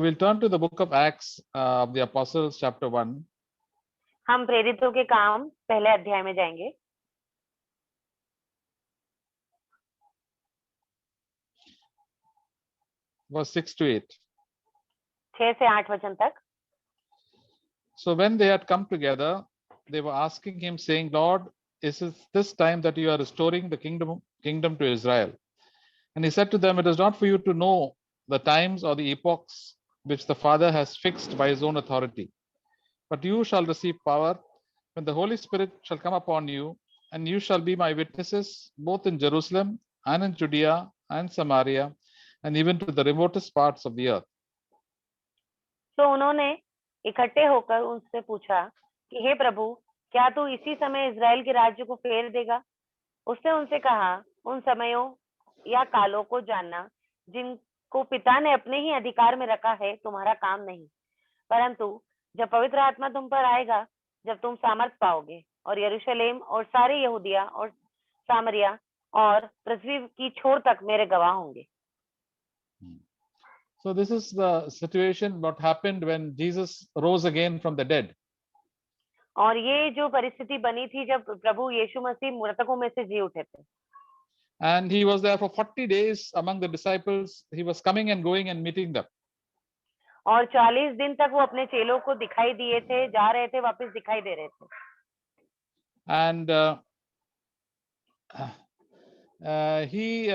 We'll turn to the book of Acts of the Apostles, chapter 1. हम प्रेरितों के काम पहले अध्याय में जाएंगे। Verse 6 to 8. 6 से 8 वचन तक। So when they had come together, they were asking him, saying, Lord, is it this time that you are restoring the kingdom to Israel? And he said to them, it is not for you to know the times or the epochs which the Father has fixed by his own authority. But you shall receive power when the Holy Spirit shall come upon you, and you shall be my witnesses both in Jerusalem and in Judea and Samaria, and even to the remotest parts of the earth. तो उन्होंने इकट्ठे होकर उनसे पूछा कि हे प्रभु, क्या तू इसी समय इजराइल के राज्य को फेर देगा? उसने उनसे कहा, उन समयों या कालों को जानना जिनको पिता ने अपने ही अधिकार में रखा है तुम्हारा काम नहीं, परंतु जब पवित्र आत्मा तुम पर आएगा, जब तुम सामर्थ पाओगे, और यरूशलेम और सारे यहूदिया और सामरिया और पृथ्वी की छोर तक मेरे गवाह होंगे। So this is the situation what happened when Jesus rose again from the dead. और ये जो परिस्थिति बनी थी जब प्रभु यीशु मसीह मृतकों में से जी उठे थे। And he was there for 40 days among the disciples. He was coming and going and meeting them. और 40 दिन तक वो अपने चेलों को दिखाई दिए थे, जा रहे थे, वापस दिखाई दे रहे थे। And he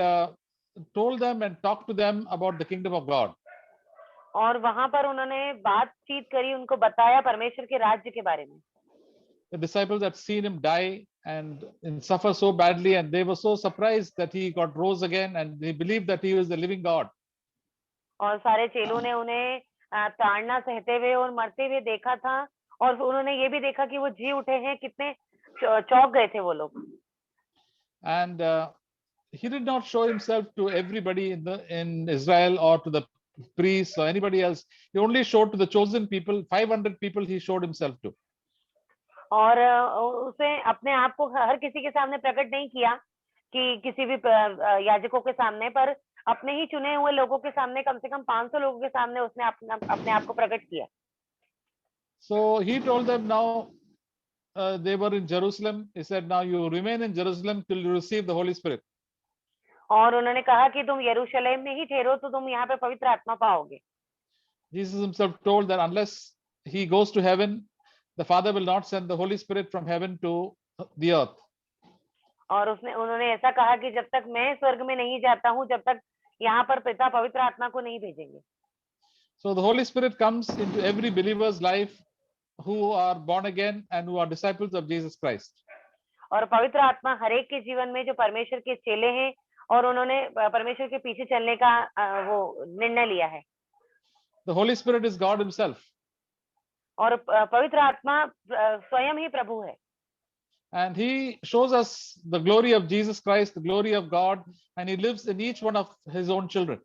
told them and talked to them about the kingdom of God. और वहां पर उन्होंने बातचीत करी, उनको बताया परमेश्वर के राज्य के बारे में। The disciples had seen him die and suffer so badly, and they were so surprised that he got rose again, and they believed that he was the living God. और सारे चेलों ने उन्हें ताड़ना सहते हुए और मरते हुए देखा था, और उन्होंने ये भी देखा कि वो जी उठे हैं। कितने चौंक गए थे वो लोग। And he did not show himself to everybody in Israel or to the priests or anybody else. He only showed to the chosen people. 500 people he showed himself to. और उसे अपने आप को हर किसी के सामने प्रकट नहीं किया कि किसी भी याजकों के सामने, पर अपने ही चुने हुए लोगों के सामने, कम से कम 500 लोगों के सामने उसने अपने आप को प्रकट किया। So he told them, now they were in Jerusalem. He said, now you remain in Jerusalem till you receive the Holy Spirit. और उन्होंने कहा कि तुम यरूशलेम में ही ठहरो तो तुम यहाँ पे पवित्र आत्मा पाओगे। Jesus himself told that unless he goes to heaven, the Father will not send the Holy Spirit from heaven to the earth. और उन्होंने ऐसा कहा कि जब तक मैं स्वर्ग में नहीं जाता हूँ, जब तक यहाँ पर पिता पवित्र आत्मा को नहीं भेजेंगे। So the Holy Spirit comes into every believer's life who are born again and who are disciples of Jesus Christ. और पवित्र आत्मा हर एक के जीवन में जो परमेश्वर के चेले हैं और उन्होंने परमेश्वर के पीछे चलने का वो निर्णय लिया है। The Holy Spirit is God himself. और पवित्र आत्मा स्वयं ही प्रभु है। And he shows us the glory of Jesus Christ, the glory of God, and he lives in each one of his own children.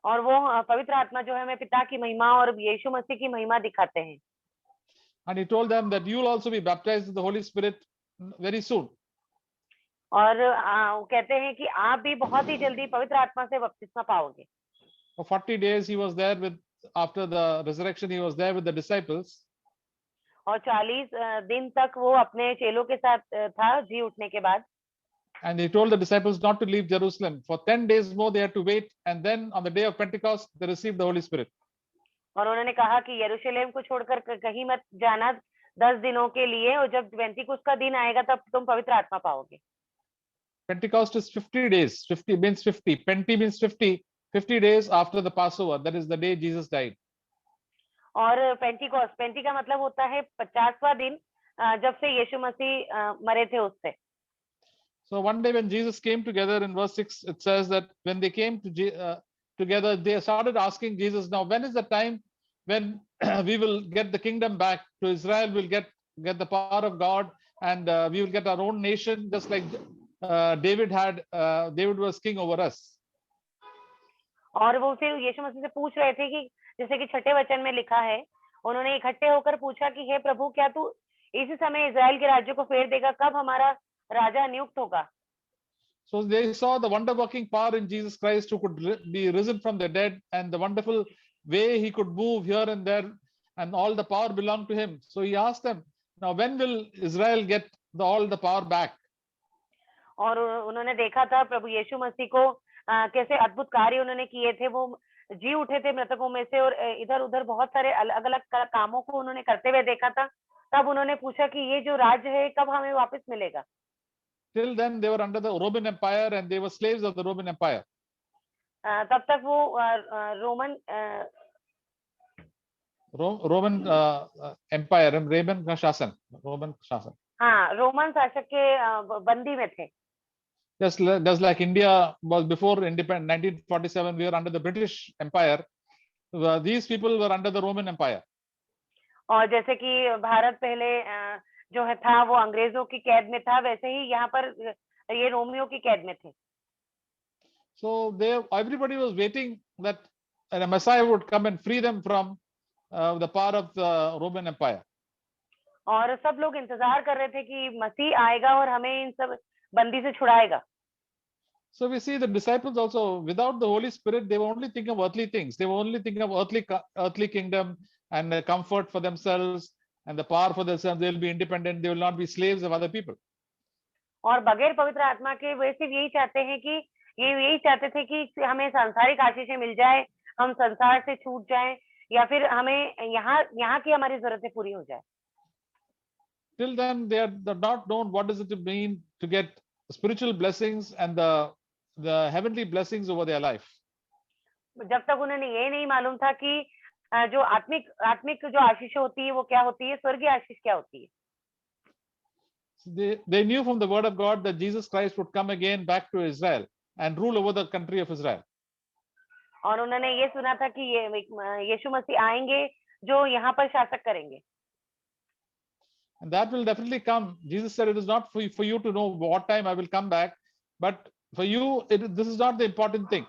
और वो पवित्र आत्मा जो है हमें पिता की महिमा और यीशु मसीह की महिमा दिखाते हैं। And he told them that you will also be baptized with the Holy Spirit very soon. और कहते हैं कि आप भी बहुत ही जल्दी पवित्र आत्मा से बपतिस्मा पाओगे। For 40 days he was there with, after the resurrection, he was there with the disciples. और 40 दिन तक वो अपने चेलों के साथ था जी उठने के बाद। And he told the disciples not to leave Jerusalem. For 10 days more they had to wait, and then on the day of Pentecost they received the Holy Spirit. और उन्होंने कहा कि यरूशलेम को छोड़कर कहीं मत जाना 10 दिनों के लिए, और जब पेंटिकुस्त का दिन आएगा तब तुम पवित्र आत्मा पाओगे। Pentecost is 50 days. 50 means 50. Penti means 50. 50 days after the Passover. That is the day Jesus died. और पेंटी का मतलब होता है 50वां दिन जब से यीशु मसीह मरे थे उससे। So one day when Jesus came together, in verse 6 it says that when they came together, they started asking Jesus, now when is the time when we will get the kingdom back to Israel? We'll get the power of God, and we will get our own nation, just like David had. David was king over us. और वो फिर यीशु मसीह से पूछ रहे थे कि जैसे कि 6ठे वचन में लिखा है, उन्होंने इकट्ठे होकर पूछा कि हे प्रभु, क्या तू इसी समय इजराइल के राज्य को फेर देगा? कब हमारा राजा नियुक्त होगा? So they saw the wonder working power in Jesus Christ, who could be risen from the dead, and the wonderful way he could move here and there, and all the power belonged to him. So he asked them, now when will Israel get all the power back? और उन्होंने देखा था प्रभु यीशु मसीह को कैसे अद्भुत कार्य उन्होंने किए थे, वो जी उठे थे मृतकों में से, और इधर उधर बहुत सारे अलग अलग कामों को उन्होंने करते हुए देखा था। तब उन्होंने पूछा कि ये जो राज्य है कब हमें वापस मिलेगा। Till then they were under the Roman Empire and they were slaves of the Roman Empire. तब तक वो रोमन Empire, Roman शासन, Roman शासन। हाँ, रोमन शासक के बंदी में थे। Just like India was before independent 1947, we were under the British Empire. These people were under the Roman Empire. और जैसे कि भारत पहले जो है था वो अंग्रेजों की कैद में था, वैसे ही यहाँ पर ये रोमियों की कैद में थे। So everybody was waiting that a Messiah would come and free them from the power of the Roman Empire. और सब लोग इंतजार कर रहे थे कि मसीह आएगा और हमें इन सब बंदी से छुड़ाएगा। So we see the disciples also, without the Holy Spirit, they were only thinking of earthly things. They were only thinking of earthly kingdom and comfort for themselves and the power for themselves. They will be independent. They will not be slaves of other people. और बगैर पवित्र आत्मा के वे सिर्फ यही चाहते हैं कि यही चाहते थे कि हमें सांसारिक आशीषें मिल जाए, हम संसार से छूट जाएं, या फिर हमें यहाँ की हमारी जरूरतें पूरी हो जाए। Till then, they had not known what does it mean to get spiritual blessings and the heavenly blessings over their life. जब तक उन्हें ये नहीं मालूम था कि जो आत्मिक जो आशीष होती है वो क्या होती है, स्वर्गीय आशीष क्या होती है। They knew from the word of God that Jesus Christ would come again back to Israel and rule over the country of Israel. और उन्होंने ये सुना था कि यीशु मसीह आएंगे जो यहाँ पर शासक करेंगे। And that will definitely come. Jesus said, it is not for you to know what time I will come back, but for you, this is not the important thing.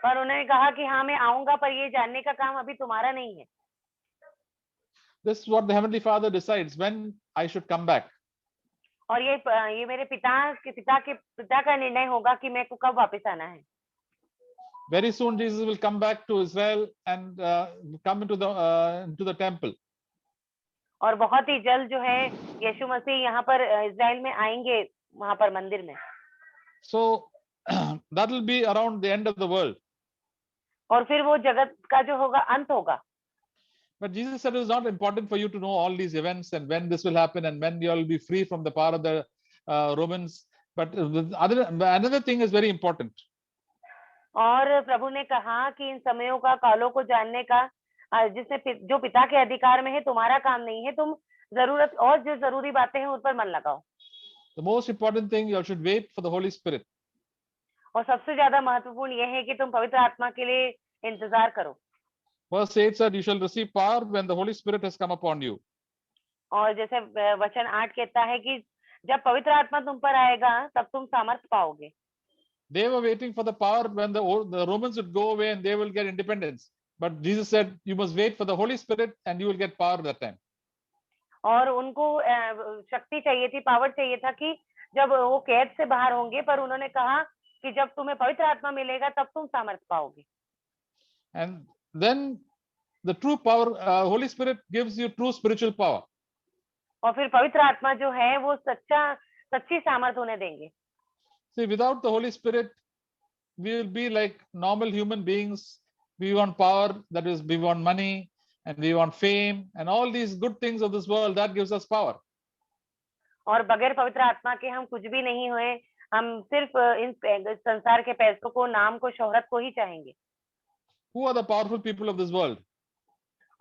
पर उन्होंने कहा कि हाँ मैं आऊंगा, पर ये जानने का काम अभी तुम्हारा नहीं है। This is what the Heavenly Father decides when I should come back. और ये मेरे पिता का निर्णय होगा कि मेरे को कब वापस आना है। Very soon Jesus will come back to Israel and come into the temple. और बहुत ही जल्द जो है यीशु मसीह यहाँ पर इज़राइल में आएंगे, वहां पर मंदिर में। So that will be around the end of the world. और फिर वो जगत का जो होगा अंत होगा। But Jesus said it is not important for you to know all these events and when this will happen and when you will be free from the power of the Romans. But another thing is very important. और प्रभु ने कहा कि इन समयों का, कालों को जानने का जो पिता के अधिकार में है तुम्हारा काम नहीं है, तुम जरूरत और जो जरूरी बातें हैं उन पर मन लगाओ। The most important thing, you should wait for the Holy Spirit. और सबसे ज्यादा महत्वपूर्ण यह है कि तुम पवित्र आत्मा के लिए इंतजार करो। Verse 8 said, you shall receive power when the Holy Spirit has come upon you. और जैसे वचन 8 कहता है कि जब पवित्र आत्मा तुम पर आएगा तब तुम सामर्थ पाओगे। They were waiting for the power when the Romans would go away and they will get independence. But Jesus said, you must wait for the Holy Spirit and you will get power that time. और उनको शक्ति चाहिए थी, power चाहिए था कि जब वो कैद से बाहर होंगे, पर उन्होंने कहा कि जब तुम्हें पवित्र आत्मा मिलेगा तब तुम सामर्थ पाओगे। And then the true power, Holy Spirit gives you true spiritual power. और फिर पवित्र आत्मा जो है वो सच्ची सामर्थ उन्हें देंगे। See, without the Holy Spirit, we will be like normal human beings. We want power, that is, we want money, and we want fame, and all these good things of this world, that gives us power. और बगैर पवित्र आत्मा के हम कुछ भी नहीं हुए, हम सिर्फ इन संसार के पैसों को, नाम को, शोहरत को ही चाहेंगे। Who are the powerful people of this world?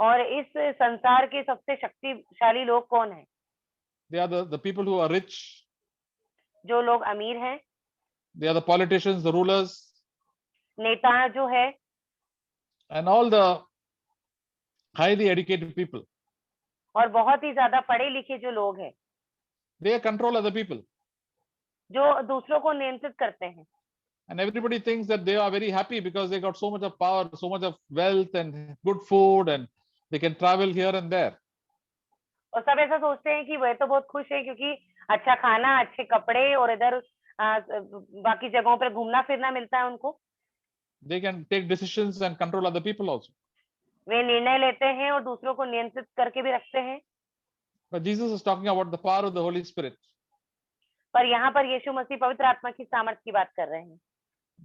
और इस संसार के सबसे शक्तिशाली लोग कौन हैं? They are the people who are rich. जो लोग अमीर हैं। They are the politicians, the rulers. नेता जो है। And all the highly educated people. और बहुत ही ज्यादा पढ़े लिखे जो लोग हैं। They control other people. जो दूसरों को नियंत्रित करते हैं। And everybody thinks that they are very happy because they got so much of power, so much of wealth and good food, and they can travel here and there. और सब ऐसा सोचते हैं कि वह तो बहुत खुश है क्योंकि अच्छा खाना, अच्छे कपड़े और इधर बाकी जगहों पर घूमना फिरना मिलता है उनको। They can take decisions and control other people also. वे निर्णय लेते हैं और दूसरों को नियंत्रित करके भी रखते हैं। But Jesus is talking about the power of the Holy Spirit. पर यहाँ पर यीशु मसीह पवित्र आत्मा की सामर्थ की बात कर रहे हैं।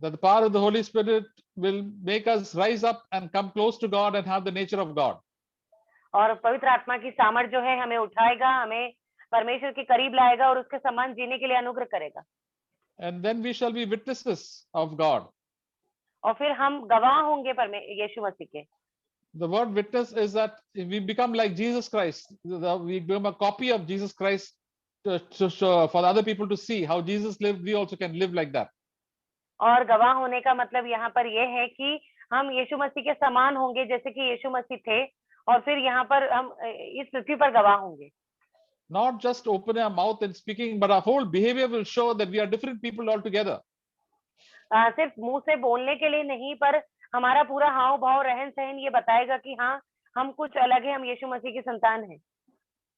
That the power of the Holy Spirit will make us rise up and come close to God and have the nature of God. और पवित्र आत्मा की सामर्थ जो है हमें उठाएगा, हमें परमेश्वर के करीब लाएगा और उसके समान जीने के लिए अनुग्रह करेगा। And then we shall be witnesses of God. और फिर हम गवाह होंगे यीशु मसीह के। The word witness is that we become like Jesus Christ. We become a copy of Jesus Christ for other people to see how Jesus lived. We also can live like that. और गवाह होने का मतलब यहाँ पर यह है कि हम यीशु मसीह के समान होंगे जैसे कि यीशु मसीह थे, और फिर यहाँ पर हम इस पृथ्वी पर गवाह होंगे। Not just open our mouth and speaking, but our whole behavior will show that we are different people altogether. सिर्फ मुंह से बोलने के लिए नहीं, पर हमारा पूरा हाव भाव रहन सहन ये बताएगा कि हाँ हम कुछ अलग है, हम यीशु मसीह की संतान हैं।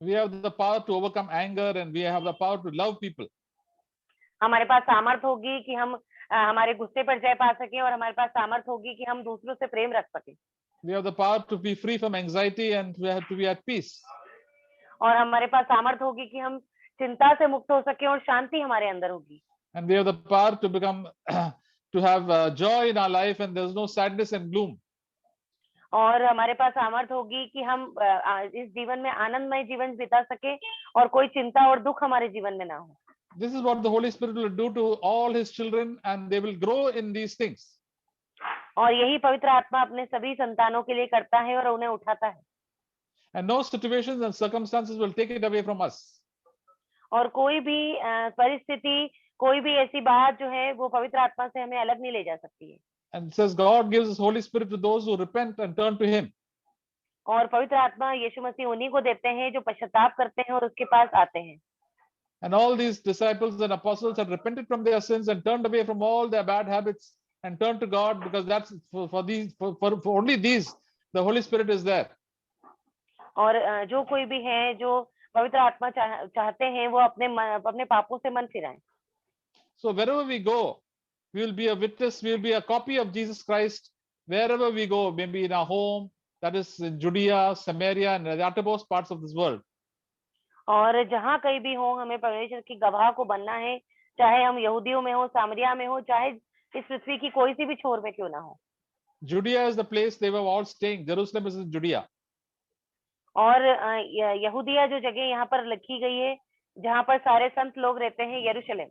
We have the power to overcome anger and we have the power to love people. हमारे पास सामर्थ होगी कि हम हमारे गुस्से पर जय पा सकें, और हमारे पास सामर्थ होगी कि हम दूसरों से प्रेम रख सकें। We have the power to be free from anxiety and we have to be at peace. और हमारे पास सामर्थ होगी कि हम चिंता से मुक्त हो सकें और शांति हमारे अंदर होगी। And we have the power to become to have joy in our life and there's no sadness and gloom. और हमारे पास सामर्थ होगी कि हम इस जीवन में आनंदमय जीवन बिता सके और कोई चिंता और दुख हमारे जीवन में ना हो। This is what the Holy Spirit will do to all his children and they will grow in these things. और यही पवित्र आत्मा अपने सभी संतानों के लिए करता है और उन्हें उठाता है। And no situations and circumstances will take it away from us. और कोई भी परिस्थिति, कोई भी ऐसी बात जो है वो पवित्र आत्मा से हमें अलग नहीं ले जा सकती है। And it says God gives his Holy Spirit to those who repent and turn to him. और पवित्र आत्मा यीशु मसीह उन्हीं को देते हैं जो पश्चाताप करते हैं और उसके पास आते हैं। And all these disciples and apostles had repented from their sins and turned away from all their bad habits and turned to God, because that's for only these the Holy Spirit is there. और जो कोई भी है जो पवित्र आत्मा चाहते हैं वो अपने पापों से मन फिराएं। So wherever we go, we will be a witness, we will be a copy of Jesus Christ wherever we go, maybe in our home, that is in Judea, Samaria, and the uttermost parts of this world. और जहाँ कहीं भी हो हमें परमेश्वर की गवाह को बनना है, चाहे हम यहूदियों में हो, सामरिया में हो, चाहे इस पृथ्वी की कोई सी भी छोर में क्यों ना हो। Judea is the place they were all staying. Jerusalem is in Judea. और यहूदिया जो जगह यहाँ पर लिखी गई है जहाँ पर सारे संत लोग रहते हैं, यरूशलेम।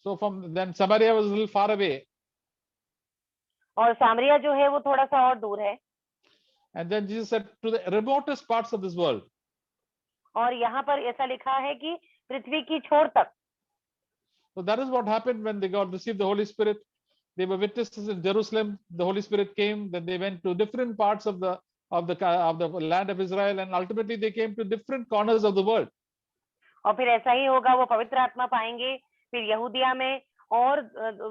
So from then Samaria was a little far away. और सामरिया जो है वो थोड़ा सा और दूर है। And then Jesus said to the remotest parts of this world. और यहाँ पर ऐसा लिखा है कि पृथ्वी की छोर तक। So that is what happened when they got received the Holy Spirit. They were witnesses in Jerusalem. The Holy Spirit came. Then they went to different parts of the land of Israel, and ultimately they came to different corners of the world. और फिर ऐसा ही होगा, वो पवित्र आत्मा पाएंगे फिर यहूदिया में और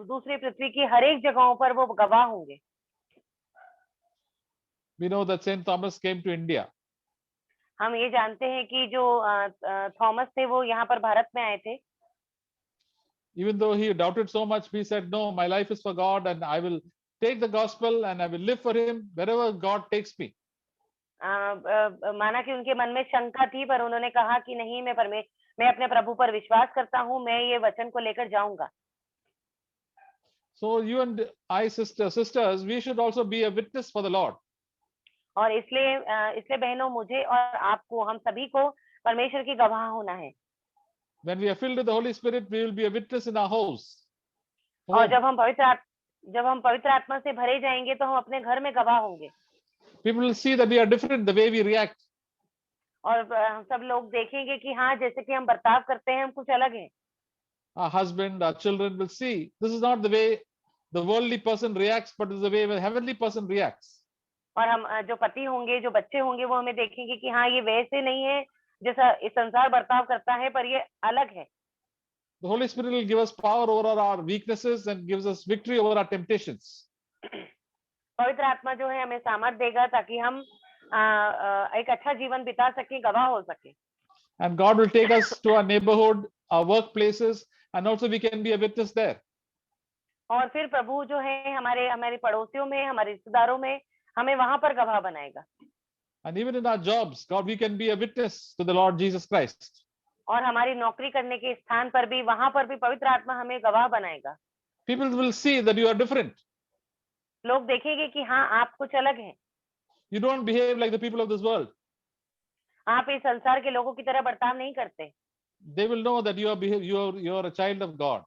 दूसरी पृथ्वी की हर एक जगहों पर वो गवाह होंगे। We know that Saint Thomas came to India. हम ये जानते हैं कि जो थॉमस थे वो यहाँ पर भारत में आए थे। Even though he doubted so much, he said, "No, my life is for God, and I will take the gospel and I will live for Him wherever God takes me." माना कि उनके मन में शंका थी, पर उन्होंने कहा कि नहीं, मैं अपने प्रभु पर विश्वास करता हूँ, मैं ये वचन को लेकर जाऊंगा। So you and I, sisters, we should also be a witness for the Lord. और इसलिए बहनों, मुझे और आपको, हम सभी को परमेश्वर की गवाह होना है। When we are filled with the Holy Spirit, we will be a witness in our house. और जब हम पवित्र आत्मा से भरे जाएंगे तो हम अपने घर में गवाह होंगे। People will see that we are different, the way we react. और सब लोग देखेंगे कि हाँ, जैसे कि हम बर्ताव करते हैं हम कुछ अलग हैं। Our husband, our children will see this is not the way the worldly person reacts, but is the way the heavenly person reacts. और हम जो पति होंगे, जो बच्चे होंगे, वो हमें देखेंगे कि हाँ, ये वैसे नहीं है जैसा इस संसार बर्ताव करता है, पर ये अलग है। The Holy Spirit will give us power over our weaknesses and gives us victory over our temptations. पवित्र आत्मा जो है हमें सामर्थ देगा ताकि हम एक अच्छा जीवन बिता सकें, गवाह हो सके। And God will take us to our neighborhood, our workplaces, and also we can be a witness there. और फिर प्रभु जो है हमारे हमारे पड़ोसियों में, हमारे रिश्तेदारों में हमें वहां पर गवाह बनाएगा। And even in our jobs, God, we can be a witness to the Lord Jesus Christ. और हमारी नौकरी करने के स्थान पर भी, वहां पर भी पवित्र आत्मा हमें गवाह बनाएगा। People will see that you are different. लोग देखेंगे कि हाँ, आप कुछ अलग हैं। You don't behave like the people of this world. आप इस संसार के लोगों की तरह बर्ताव नहीं करते। They will know that you are a child of God.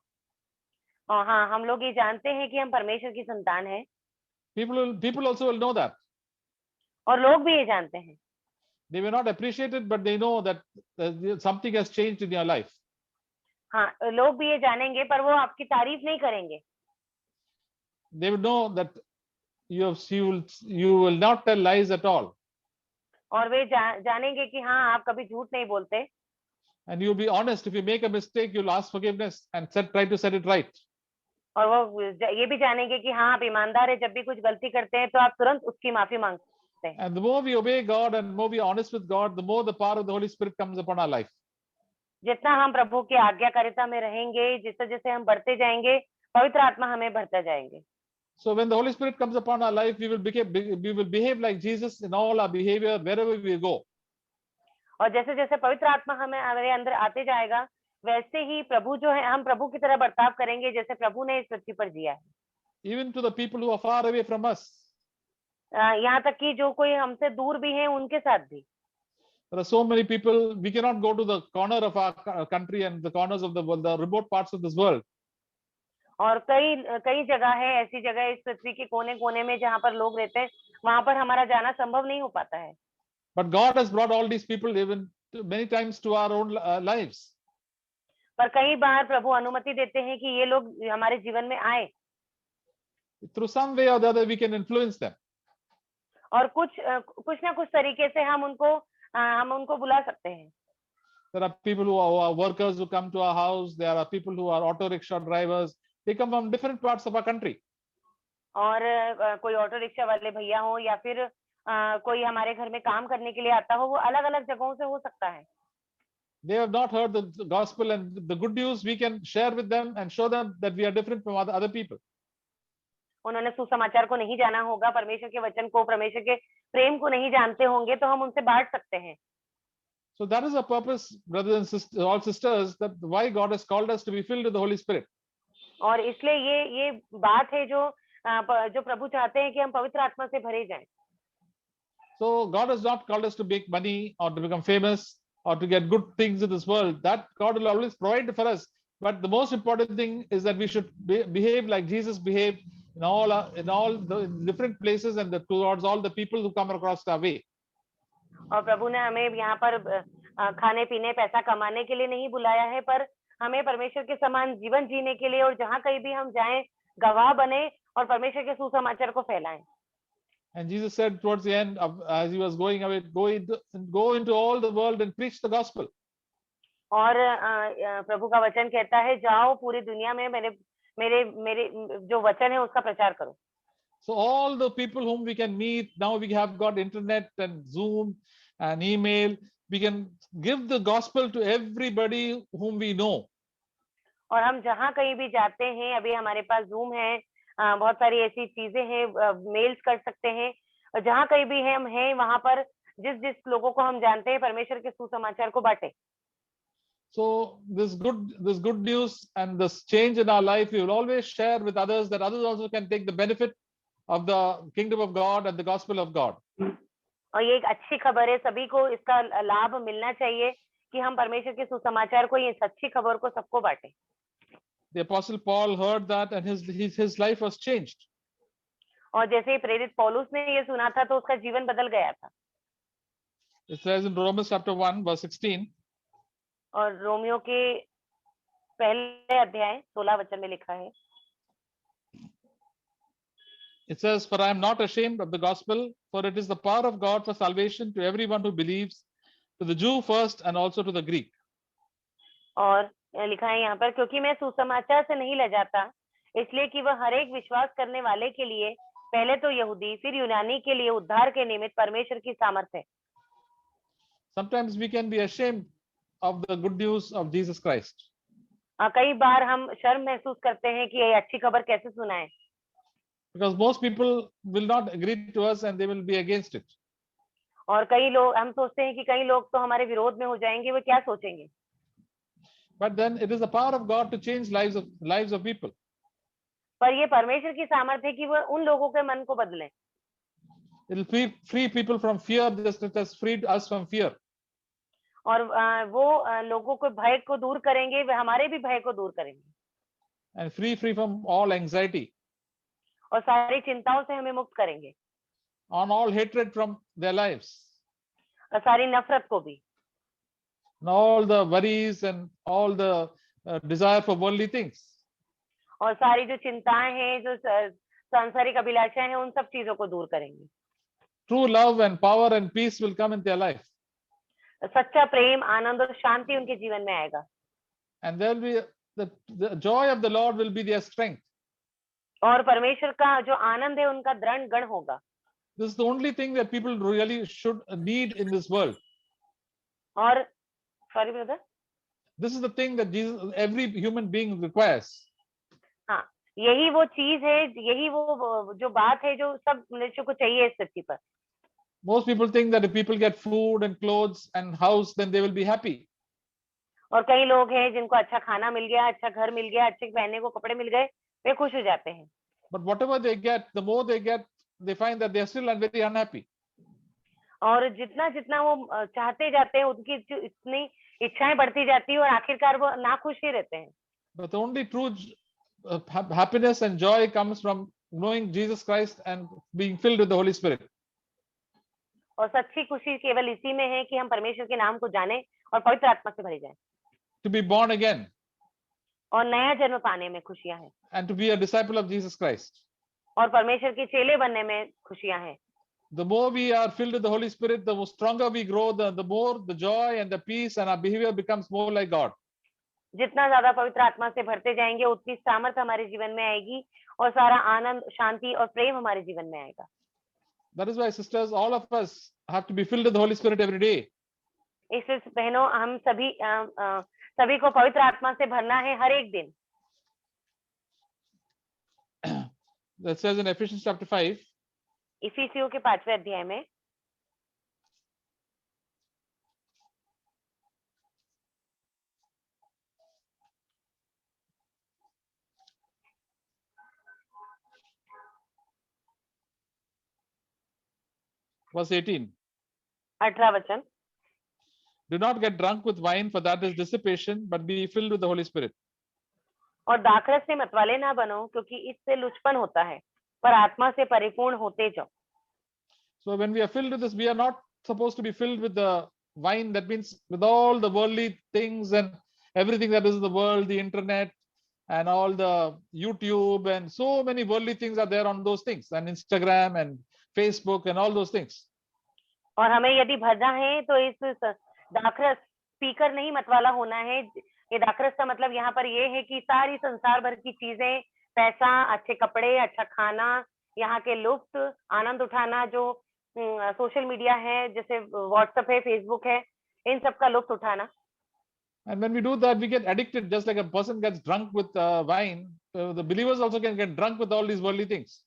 और हाँ, हम लोग ये जानते हैं कि हम परमेश्वर की संतान हैं। People also will know that. और लोग भी ये जानते हैं। They may not appreciate it, but they know that something has changed in your life. हाँ, लोग भी ये जानेंगे, पर वो आपकी तारीफ नहीं करेंगे। They will know that you will not tell lies at all. और वे जानेंगे कि हाँ, आप कभी झूठ नहीं बोलते। And you'll be honest. If you make a mistake, you'll ask forgiveness and try to set it right. और वो ये भी जानेंगे कि हाँ, आप ईमानदार है, जब भी कुछ गलती करते हैं तो आप तुरंत उसकी माफी मांगते हैं। And the more we obey God and more we are honest with God, the more the power of the Holy Spirit comes upon our life. जितना हम प्रभु की आज्ञाकारिता में रहेंगे, जिससे जैसे हम बढ़ते जाएंगे, पवित्र आत्मा हमें भरता जाएंगे। So when the Holy Spirit comes upon our life, we will behave like Jesus in all our behavior wherever we go. और जैसे जैसे पवित्र आत्मा हमारे अंदर आते जाएगा, वैसे ही प्रभु जो है, हम प्रभु की तरह बर्ताव करेंगे जैसे प्रभु ने इस पृथ्वी पर जिया है। Even to the people who are far away from us. यहाँ तक कि जो कोई हमसे दूर भी हैं, उनके साथ भी। There are so many people, we cannot go to the corner of our country and the corners of the world, the remote parts of this world. और कई कई जगह है, ऐसी जगह इस पृथ्वी के कोने कोने में जहाँ पर लोग रहते हैं, वहां पर हमारा जाना संभव नहीं हो पाता है। But God has brought all these people even many times to our own lives. पर कई बार प्रभु अनुमति देते हैं कि ये लोग हमारे जीवन में आए। Through some way or the other, we can influence them. और कुछ ना कुछ तरीके से हम उनको बुला सकते हैं। There are people who are workers who come to our house. There are people who are auto rickshaw drivers. They come from different parts of our country. और कोई ऑटो रिक्शा वाले भैया हो या फिर कोई हमारे घर में काम करने के लिए आता हो, वो अलग अलग जगहों से हो सकता है। They have not heard the gospel and the good news. We can share with them and show them that we are different from other people. उन्होंने सुसमाचार को नहीं जाना होगा, परमेश्वर के वचन को, परमेश्वर के प्रेम को नहीं जानते होंगे, तो हम उनसे बांट सकते हैं। So that is the purpose, brothers and sisters, all sisters, that why God has called us to be filled with the Holy Spirit. और इसलिए ये बात है जो प्रभु चाहते हैं कि हम पवित्र आत्मा से भरे जाएं। So God has not called us to make money or to become famous or to get good things in this world. That God will always provide for us. But the most important thing is that we should behave like Jesus behaved in all the different places and towards all the people who come across our way. और प्रभु ने हमें यहाँ पर खाने पीने, पैसा कमाने के लिए नहीं बुलाया है, पर हमें परमेश्वर के समान जीवन जीने के लिए, और जहाँ कहीं भी हम जाएं, गवाह बने और परमेश्वर के सुसमाचार को फैलाएं। And Jesus said towards the end, as he was going away, go into all the world and preach the gospel. और प्रभु का वचन कहता है, जाओ पूरी दुनिया में मेरे जो वचन है उसका प्रचार करो। So all the people whom we can meet, now we have got internet and Zoom and email. We can give the gospel to everybody whom we know. और हम जहाँ कहीं भी जाते हैं, अभी हमारे पास जूम है, बहुत सारी ऐसी चीजें हैं, मेल्स कर सकते हैं, और जहाँ कहीं भी हम हैं, वहां पर जिस लोगों को हम जानते हैं, परमेश्वर के सुसमाचार को बांटे। So this good news and this change in our life, we will always share with others, that others also can take the benefit of the kingdom of God and the gospel of God. और ये एक अच्छी खबर है, सभी को इसका लाभ मिलना चाहिए कि हम परमेश्वर के सुसमाचार को, ये अच्छी खबर को सबको बांटे। The Apostle Paul heard that and his life was changed. और जैसे प्रेरित पौलुस ने ये सुना था तो उसका जीवन बदल गया था। It says in Romans chapter 1 verse 16. और रोमियो के पहले अध्याय 16 वचन में लिखा है। It says, for I am not ashamed of the gospel, for it is the power of God for salvation to everyone who believes, to the Jew first and also to the Greek. और लिखा है यहाँ पर, क्योंकि मैं सुसमाचार से नहीं लजाता, इसलिए कि वह हर एक विश्वास करने वाले के लिए, पहले तो यहूदी फिर यूनानी के लिए उद्धार के निमित्त परमेश्वर की सामर्थ है। Sometimes we can be ashamed of the good news of Jesus Christ. कई बार हम शर्म महसूस करते हैं कि ये अच्छी खबर कैसे सुनाएं, because most people will not agree to us and they will be against it. और कई लोग, हम सोचते हैं कि कई लोग तो हमारे विरोध में हो जाएंगे, वो क्या सोचेंगे। But then it is the power of God to change lives of people. पर ये परमेश्वर की सामर्थ्य है कि वो उन लोगों के मन को बदलें, It will free people from fear, just as it has freed us from fear. और वो लोगों को भय को दूर करेंगे, वे हमारे भी भय को दूर करेंगे, And free from all anxiety, और सारी चिंताओं से हमें मुक्त करेंगे, on all hatred from their lives, और सारी नफरत को भी, and all the worries and all the desire for worldly things. और सारी जो चिंताएं हैं, जो सांसारिक अभिलाषाएं हैं, उन सब चीजों को दूर करेंगे। True love and power and peace will come in their life. सच्चा प्रेम, आनंद और शांति उनके जीवन में आएगा, And there will be the joy of the Lord will be their strength. और परमेश्वर का जो आनंद है उनका दृढ़ गण होगा। This is the only thing that people really should need in this world. और sorry brother, This is the thing that every human being requires. हाँ, यही वो चीज है, यही वो जो बात है जो सब मनुष्य को चाहिए इस पृथ्वी पर। Most people think that if people get food and clothes and house, then they will be happy. और कई लोग हैं जिनको अच्छा खाना मिल गया, अच्छा घर मिल गया, अच्छे पहनने को कपड़े मिल गए, वे खुश हो जाते हैं। But whatever they get, the more they get, they find that they are still very unhappy. और जितना जितना वो चाहते जाते हैं, उनकी जो इतनी इच्छाएं बढ़ती जाती है और आखिरकार वो नाखुश ही रहते हैं। But the only true happiness and joy comes from knowing Jesus Christ and being filled with the Holy Spirit. और सच्ची खुशी केवल इसी में है कि हम परमेश्वर के नाम को जाने और पवित्र आत्मा से भरे जाएं। To be born again और नया जन्म पाने में खुशियां हैं, and to be a disciple of Jesus Christ. और परमेश्वर के चेले बनने में खुशियां हैं। The more we are filled with the Holy Spirit, the more stronger we grow, the more the joy and the peace and our behavior becomes more like God. जितना ज्यादा पवित्र आत्मा से भरते जाएंगे, उतनी सामर्थ हमारे जीवन में आएगी और सारा आनंद, शांति और प्रेम हमारे जीवन में आएगा। That is why, sisters, all of us have to be filled with the Holy Spirit every day. इसलिए बहनों, हम सभी को पवित्र आत्मा से भरना है हर एक दिन। That says in Ephesians chapter 5. इफिसियों के 5वें अध्याय में Verse 18. 18 वचन, Do not get drunk with wine, for that is dissipation, but be filled with the Holy Spirit. और दाखरस से मतवाले ना बनो, क्योंकि इससे लुचपन होता है, पर आत्मा से परिपूर्ण होते जाओ। So when we are filled with this, we are not supposed to be filled with the wine. That means with all the worldly things and everything that is in the world, the internet and all the YouTube and so many worldly things are there on those things, and Instagram and Facebook and all those things. और हमें यदि भरना है तो इस दाखरस पीकर नहीं मतवाला होना है। ये दाखरस का मतलब यहाँ पर ये है कि सारी संसार भर की चीजें, पैसा, अच्छे कपड़े, अच्छा खाना, यहाँ के लुफ्त, आनंद उठाना, जो सोशल मीडिया है, जैसे व्हाट्सएप है, फेसबुक है, इन सब का लुफ्त उठाना। And when we do that, we get addicted, just like a person gets drunk with wine. The believers also can get drunk with all these worldly things.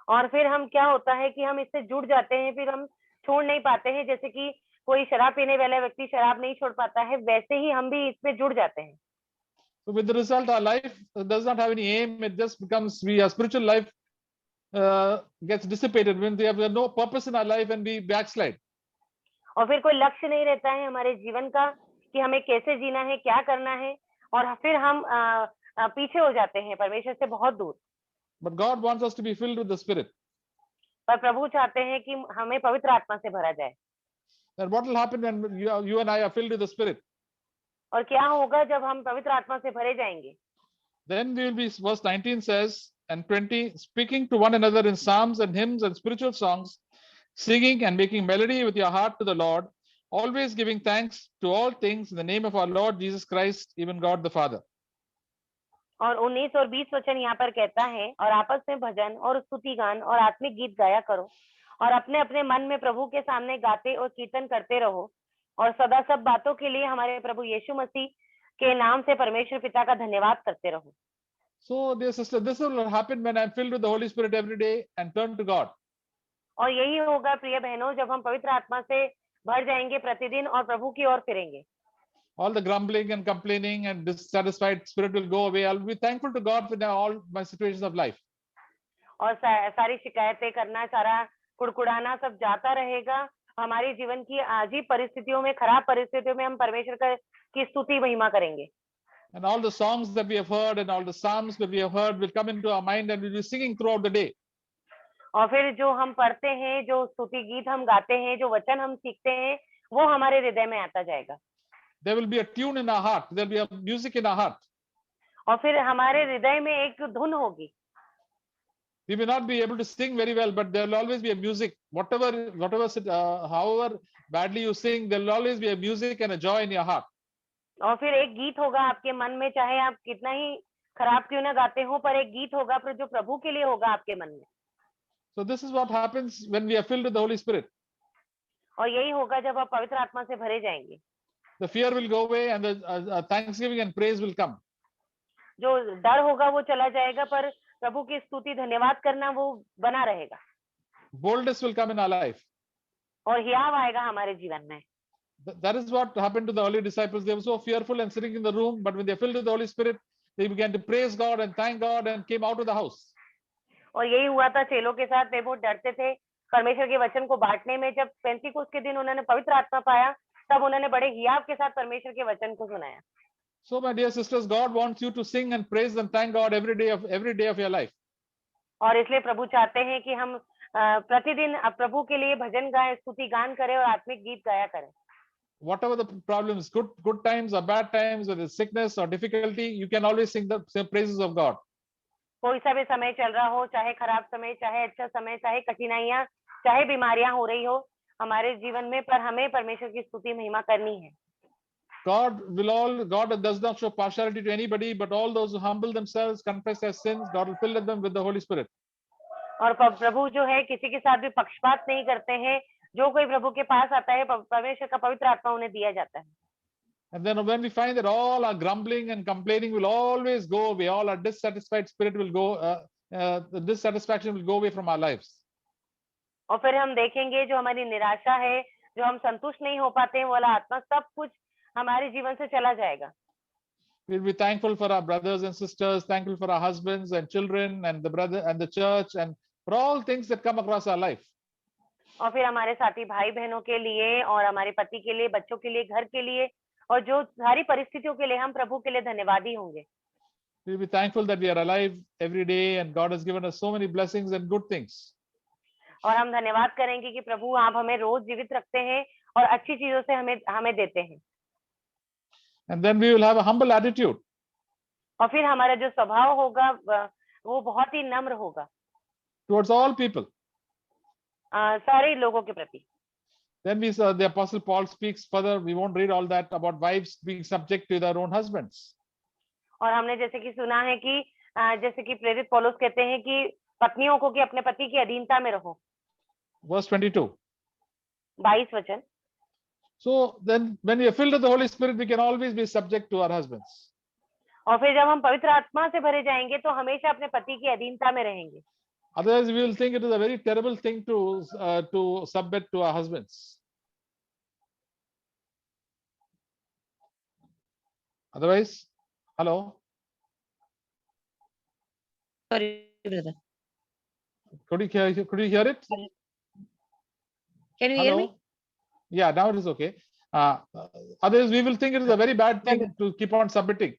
और फिर हम क्या होता है कि हम इससे जुड़ जाते हैं, फिर हम छोड़ नहीं पाते हैं। जैसे कि कोई शराब पीने वाला व्यक्ति शराब नहीं छोड़ पाता है, वैसे ही हम भी इसमें जुड़ जाते हैं। So with the result, our life does not have any aim. It just becomes, our spiritual life gets dissipated when we have no purpose in our life and we backslide. और फिर कोई लक्ष्य नहीं रहता है हमारे जीवन का कि हमें कैसे जीना है, क्या करना है, और फिर हम पीछे हो जाते हैं परमेश्वर से बहुत दूर। But God wants us to be filled with the Spirit. पर प्रभु चाहते हैं कि हमें पवित्र आत्मा से भरा जाए। Then what will happen when you and I are filled with the Spirit? और क्या होगा जब हम पवित्र आत्मा से भरे जाएंगे? Then we will be, verse 19 says, and 20, speaking to one another in psalms and hymns and spiritual songs, singing and making melody with your heart to the Lord, always giving thanks to all things in the name of our Lord Jesus Christ, even God the Father. और 19 और 20 वचन यहाँ पर कहता है, और आपस में भजन और स्तुति गान और आत्मिक गीत गाया करो, और अपने अपने मन में प्रभु के सामने गाते और कीर्तन करते रहो, और सदा सब बातों के लिए हमारे प्रभु यीशु मसीह के नाम से परमेश्वर पिता का धन्यवाद करते रहो। So, dear sister, this will happen when I'm filled with the Holy Spirit every day and turn to God. और यही होगा प्रिय बहनों, जब हम पवित्र आत्मा से भर जाएंगे प्रतिदिन और प्रभु की ओर फिरेंगे। All the grumbling and complaining and dissatisfied spirit will go away. I'll be thankful to God for all my situations of life. और सारी शिकायतें करना, सारा कुड़कुड़ाना सब जाता रहेगा। हमारी जीवन की आज ही परिस्थितियों में, खराब परिस्थितियों में हम परमेश्वर की स्तुति महिमा करेंगे। And all the songs that we have heard and all the psalms that we have heard will come into our mind and we'll be singing throughout the day. और फिर जो हम पढ़ते हैं, जो स्तुति गीत हम गाते हैं, जो वचन हम सीखते हैं, वो हमारे हृदय में आता जाएगा। There will be a tune in our heart. There will be a music in our heart. और फिर हमारे हृदय में एक धुन होगी। We may not be able to sing very well, but there will always be a music. However badly you sing, there will always be a music and a joy in your heart. और फिर एक गीत होगा आपके मन में, चाहे आप कितना ही खराब क्यों ना गाते हो, पर एक गीत होगा जो प्रभु के लिए होगा आपके मन में। So this is what happens when we are filled with the Holy Spirit. और यही होगा जब आप पवित्र आत्मा से भरे जाएंगे। The fear will go away and the thanksgiving and praise will come. जो डर होगा वो चला जाएगा, पर प्रभु की स्तुति धन्यवाद करना वो बना रहेगा। Boldness will come in our life. और हियाव आएगा हमारे जीवन में। That is what happened to the early disciples. They were so fearful and sitting in the room, but when they filled with the Holy Spirit, they began to praise God and thank God and came out of the house. और यही हुआ था चेलों के साथ। वे बहुत डरते थे परमेश्वर के वचन को बांटने में। जब पेंतीकोस्त के दिन उन्होंने पवित्र आत्मा पाया, तब उन्होंने बड़े हियाव के साथ परमेश्वर के वचन को सुनाया। So, my dear sisters, God wants you to sing and praise and thank God every day of your life. और इसलिए प्रभु चाहते हैं कि हम प्रतिदिन प्रभु के लिए भजन गाएं, स्तुति गान करें और आत्मिक गीत गाया करें। Whatever the problems, good times or bad times, whether it's sickness or difficulty, you can always sing the praises of God. कोई सा भी समय चल रहा हो, चाहे खराब समय, चाहे अच्छा समय, चाहे कठिनाइयां, चाहे बीमारियां हो रही हो हमारे जीवन में, पर हमें परमेश्वर की स्तुति महिमा करनी है। God does not show partiality to anybody, but all those who humble themselves, confess their sins, God will fill them with the Holy Spirit. और प्रभु जो है किसी के साथ भी पक्षपात नहीं करते हैं। जो कोई प्रभु के पास आता है, परमेश्वर का पवित्र आत्मा उन्हें दिया जाता है। And then when we find that all our grumbling and complaining will always go away, all our dissatisfied spirit will go, the dissatisfaction will go away from our lives. और फिर हम देखेंगे जो हमारी निराशा है, जो हम संतुष्ट नहीं हो पाते हैं, वो वाला आत्मा सब कुछ हमारे जीवन से चला जाएगा। We'll be thankful for our brothers and sisters, thankful for our husbands and children and the brother and the church and for all things that come across our life. और फिर हमारे साथी भाई बहनों के लिए और हमारे पति के लिए, बच्चों के लिए, घर के लिए और जो सारी परिस्थितियों के लिए हम प्रभु के लिए धन्यवादी होंगे। We'll be thankful that we are alive every day and God has given us so many blessings and good things. और हम धन्यवाद करेंगे कि प्रभु आप हमें रोज जीवित रखते हैं और अच्छी चीजों से हमें देते हैं। And then we will have a humble attitude. और फिर हमारा जो स्वभाव होगा वो बहुत ही नम्र होगा towards all people. सारे लोगों के प्रति। Then the Apostle Paul speaks further. We won't read all that about wives being subject to their own husbands. और हमने जैसे कि सुना है कि जैसे कि प्रेरित पौलुस कहते हैं कि पत्नियों को कि अपने पति की अधीनता में रहो। Verse 22. 22 वचन। So then when we are filled with the Holy Spirit, we can always be subject to our husbands. और फिर जब हम पवित्र आत्मा से भरे जाएंगे तो हमेशा अपने पति की अधीनता में रहेंगे। Otherwise, we will think it is a very terrible thing to submit to our husbands. Otherwise, hello. Sorry, brother. Could you hear it? Can you hear me? Yeah, now it is okay. Otherwise, we will think it is a very bad thing to keep on submitting.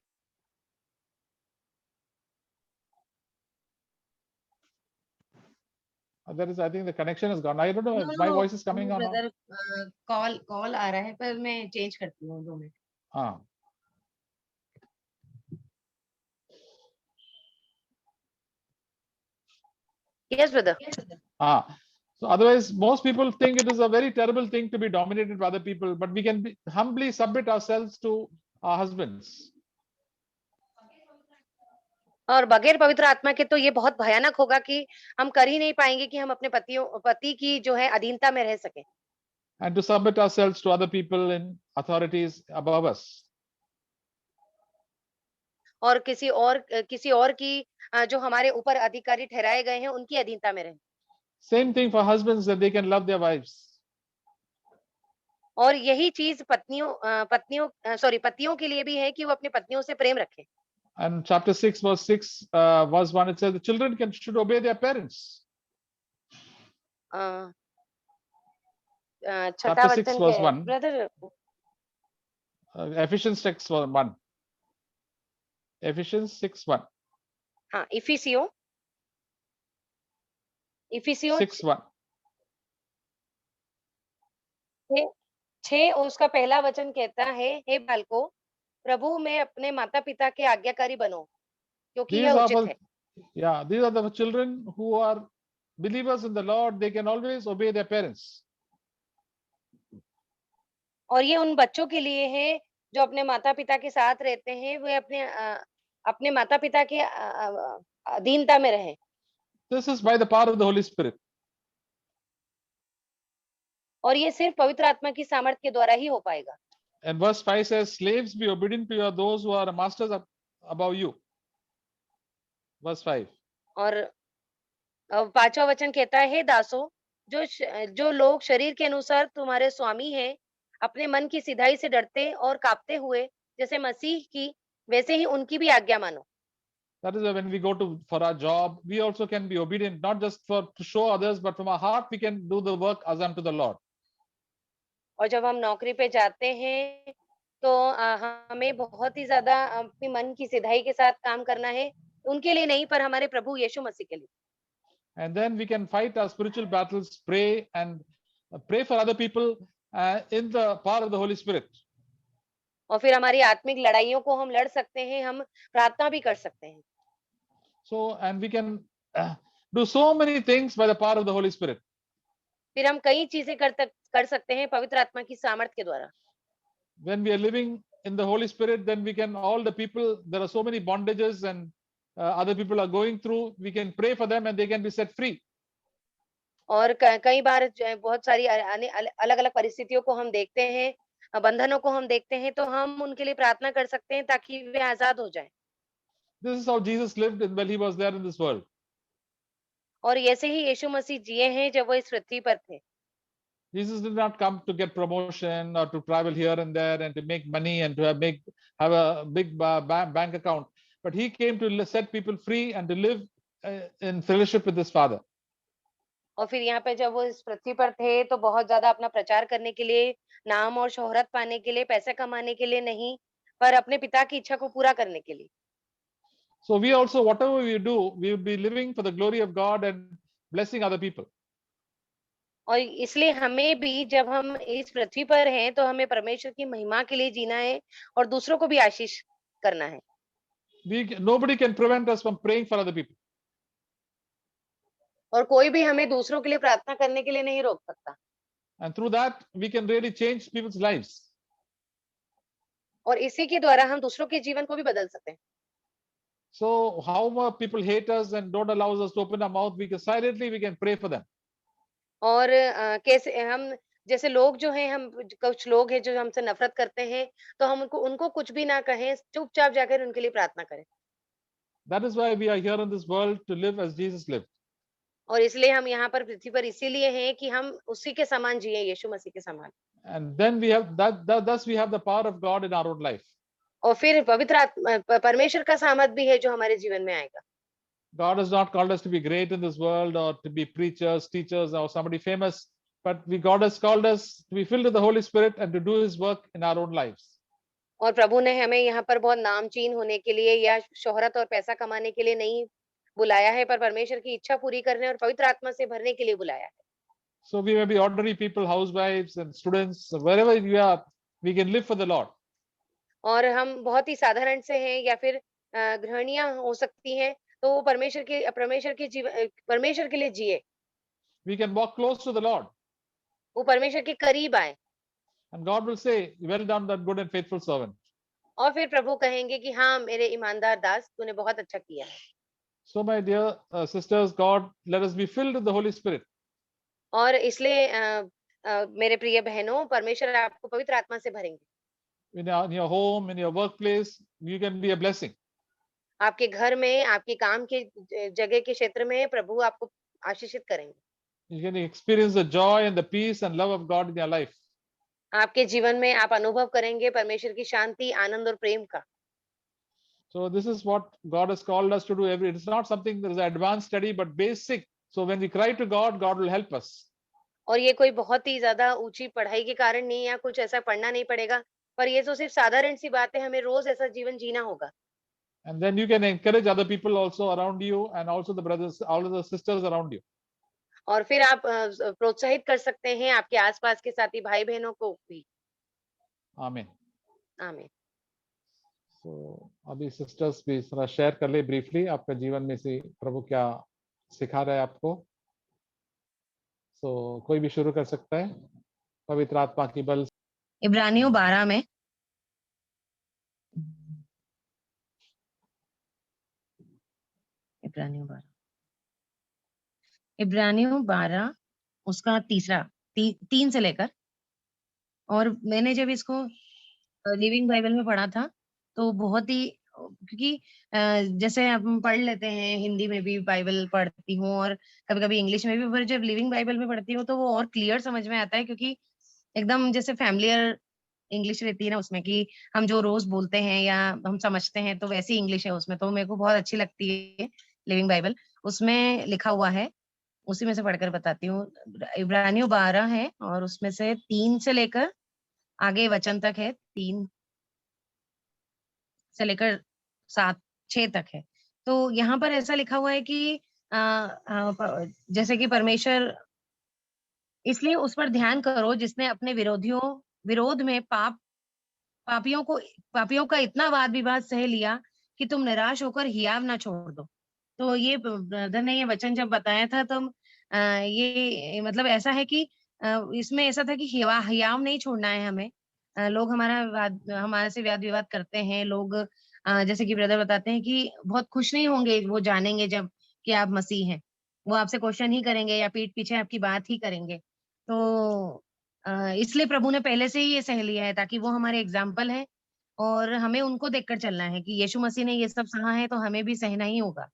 I think the connection is gone. I don't know if my voice is coming on. Brother, call आ रहा है, पर मैं change करती हूँ 2 minute. हाँ. Yes, brother. So otherwise, most people think it is a very terrible thing to be dominated by other people, but we can humbly submit ourselves to our husbands. और बगैर पवित्र आत्मा के तो ये बहुत भयानक होगा कि हम कर ही नहीं पाएंगे कि हम अपने पति की जो है अधीनता में रह सके। And to submit ourselves to other people in authorities above us. और किसी और की जो हमारे ऊपर अधिकारी ठहराए गए हैं उनकी अधीनता में रहें। Same thing for husbands, that they can love their wives. और यही चीज पतियों के लिए भी है कि वो अपनी पत्नियों से प्रेम रखें। And chapter 6, verse 6, verse 1, it says the children should obey their parents. छठा Chapter 6, वचन verse के 1. Brother Ephesians 6, 1. Ephesians 6, 1. हाँ, इफिसियों 6, 1. 6 उसका पहला वचन कहता है, हे बालकों, प्रभु में अपने माता पिता के आज्ञाकारी बनो, क्योंकि These यह are उचित है। these are the children who are believers in the Lord. They can always obey their parents. और ये उन बच्चों के लिए है जो अपने माता पिता के साथ रहते हैं, वे अपने माता पिता के अधीनता में रहें। This is by the power of the Holy Spirit. और ये सिर्फ पवित्र आत्मा की सामर्थ के द्वारा ही हो पाएगा। And verse 5 says, slaves, be obedient to your those who are masters above you. Verse 5. और 5वां वचन कहता है, हे दासों, जो लोग शरीर के अनुसार तुम्हारे स्वामी हैं, अपने मन की सिधाई से डरते और कांपते हुए जैसे मसीह की, वैसे ही उनकी भी आज्ञा मानो। That is why when we go for our job, we also can be obedient, not just to show others, but from our heart we can do the work as unto the Lord. और जब हम नौकरी पे जाते हैं तो हमें बहुत ही ज्यादा अपने मन की सिधाई के साथ काम करना है, उनके लिए नहीं पर हमारे प्रभु यीशु मसीह के लिए। And then we can fight our spiritual battles, pray and pray for other people in the power of the Holy Spirit. और फिर हमारी आत्मिक लड़ाइयों को हम लड़ सकते हैं, हम प्रार्थना भी कर सकते हैं। So, and we can do so many things by the power of the Holy Spirit. फिर हम कई चीजें कर सकते हैं पवित्र आत्मा की सामर्थ के द्वारा। When we are living in the Holy Spirit, then we can, all the people, there are so many bondages and other people are going through, we can pray for them and they can be set free. और कई बार बहुत सारी अलग अलग परिस्थितियों को हम देखते हैं, बंधनों को हम देखते हैं, तो हम उनके लिए प्रार्थना कर सकते हैं ताकि वे आजाद हो जाएं। This is how Jesus lived while he was there in this world. और ऐसे ही यीशु मसीह जिए हैं जब वो इस पृथ्वी पर थे। Jesus did not come to get promotion or to travel here and there and to make money and to have a big bank account, but he came to set people free and to live in fellowship with his Father. और फिर यहाँ पे जब वो इस पृथ्वी पर थे तो बहुत ज्यादा अपना प्रचार करने के लिए, नाम और शोहरत पाने के लिए, पैसे कमाने के लिए नहीं, पर अपने पिता की इच्छा को पूरा करने के लिए। So we also, whatever we do, we will be living for the glory of God and blessing other people. और इसलिए हमें भी जब हम इस पृथ्वी पर हैं तो हमें परमेश्वर की महिमा के लिए जीना है और दूसरों को भी आशीष करना है। Nobody can prevent us from praying for other people. और कोई भी हमें दूसरों के लिए प्रार्थना करने के लिए नहीं रोक सकता। And through that, we can really change people's lives. और इसी के द्वारा हम दूसरों के जीवन को भी बदल सकते हैं। So however people hate us and don't allow us to open our mouth, silently we can pray for them. और कैसे हम, जैसे लोग जो हैं, हम कुछ लोग हैं जो हमसे नफरत करते हैं, तो हम उनको कुछ भी ना कहें, चुपचाप जाकर उनके लिए प्रार्थना करें। That is why we are here in this world, to live as Jesus lived. और इसलिए हम यहाँ पर पृथ्वी पर इसीलिए हैं कि हम उसी के समान जिए, यीशु मसीह के समान। And then we have thus we have the power of God in our own life. और फिर परमेश्वर का सामर्थ भी है जो हमारे जीवन में आएगा। God has not called us to be great in this world or to be preachers, teachers, or somebody famous, but God has called us to be filled with the Holy Spirit and to do His work in our own lives. और प्रभु ने हमें यहाँ पर बहुत नामचीन होने के लिए या शोहरत और पैसा कमाने के लिए नहीं बुलाया है, पर परमेश्वर की इच्छा पूरी करने और पवित्र आत्मा से भरने के लिए बुलाया है। So we may be ordinary people, housewives and students, wherever we are, we can live for the Lord. और हम बहुत ही साधारण से हैं या फिर गृहिणियां हो सकती हैं, तो वो परमेश्वर के लिए जिए। We can walk close to the Lord. वो परमेश्वर के करीब आए। And God will say, well done, that good and faithful servant. और फिर प्रभु कहेंगे कि हाँ मेरे ईमानदार दास, तूने बहुत अच्छा किया है। So my dear sisters, God, let us be filled with the Holy Spirit. और इसलिए मेरे प्रिय बहनों, परमेश्वर आपको पवित्र आत्मा से भरेंगे। In your home, in your workplace, you can be a blessing. आपके घर में, आपके काम के जगह के क्षेत्र में प्रभु आपको आशीषित करेंगे। You can experience the joy and the peace and love of God in your life. आपके जीवन में आप अनुभव करेंगे परमेश्वर की शांति, आनंद और प्रेम का। So this is what God has called us to do. It's not something that is advanced study, but basic. So when we cry to God, God will help us. और ये कोई बहुत ही ज़्यादा ऊँची पढ़ाई के कारण नहीं या कुछ ऐसा पढ़ना नहीं पड़ेगा, पर ये तो सिर्फ़ साधारण सी बात है, हमें रोज़ ऐसा जीवन जीना होगा। And then you can encourage other people also around you, and also the brothers, all of the sisters around you. और फिर आप प्रोत्साहित कर सकते हैं आपके आस-पास के साथी भाई-बहनों को भी। Amen. आमीन। So अभी सिस्टर्स भी थोड़ा शेयर कर ले ब्रीफली आपका जीवन में से प्रभु क्या सिखा रहा है आपको। So कोई भी शुरू कर सकता है पवित्र आत्मा की बल। इब्रानियों 12 में इब्रानियों 12 उसका तीसरा 3 से लेकर, और मैंने जब इसको लिविंग बाइबल में पढ़ा था तो बहुत ही, क्योंकि जैसे हम पढ़ लेते हैं, हिंदी में भी बाइबल पढ़ती हूँ और कभी-कभी इंग्लिश में भी, पर जब लिविंग बाइबल में पढ़ती हूँ तो वो और क्लियर समझ में आता है, क्योंकि एकदम जैसे फैमिलियर इंग्लिश रहती है ना उसमें, कि हम जो रोज बोलते हैं या हम समझते हैं तो वैसी इंग्लिश है उसमें, तो मेरे को बहुत अच्छी लगती है लिविंग बाइबल। उसमें लिखा हुआ है, उसी में से पढ़कर बताती हूँ। इब्रानियों 12 है और उसमें से 3 से लेकर आगे वचन तक है, 3 से लेकर 6 तक है। तो यहाँ पर ऐसा लिखा हुआ है कि जैसे कि परमेश्वर, इसलिए उस पर ध्यान करो जिसने अपने विरोध में पापियों का इतना वाद विवाद सह लिया कि तुम निराश होकर हियाव ना छोड़ दो। तो ये ब्रदर ने ये वचन जब बताया था तो ये मतलब ऐसा है कि इसमें ऐसा था कि हियाव नहीं छोड़ना है हमें। लोग हमारे से वाद विवाद करते हैं, लोग जैसे कि ब्रदर बताते हैं कि बहुत खुश नहीं होंगे वो जानेंगे जब कि आप मसीह हैं। वो आपसे क्वेश्चन ही करेंगे या पीठ पीछे आपकी बात ही करेंगे। तो इसलिए प्रभु ने पहले से ही ये सह लिया है ताकि वो हमारे एग्जाम्पल है और हमें उनको देखकर चलना है कि यीशु मसीह ने ये सब सहा है तो हमें भी सहना ही होगा,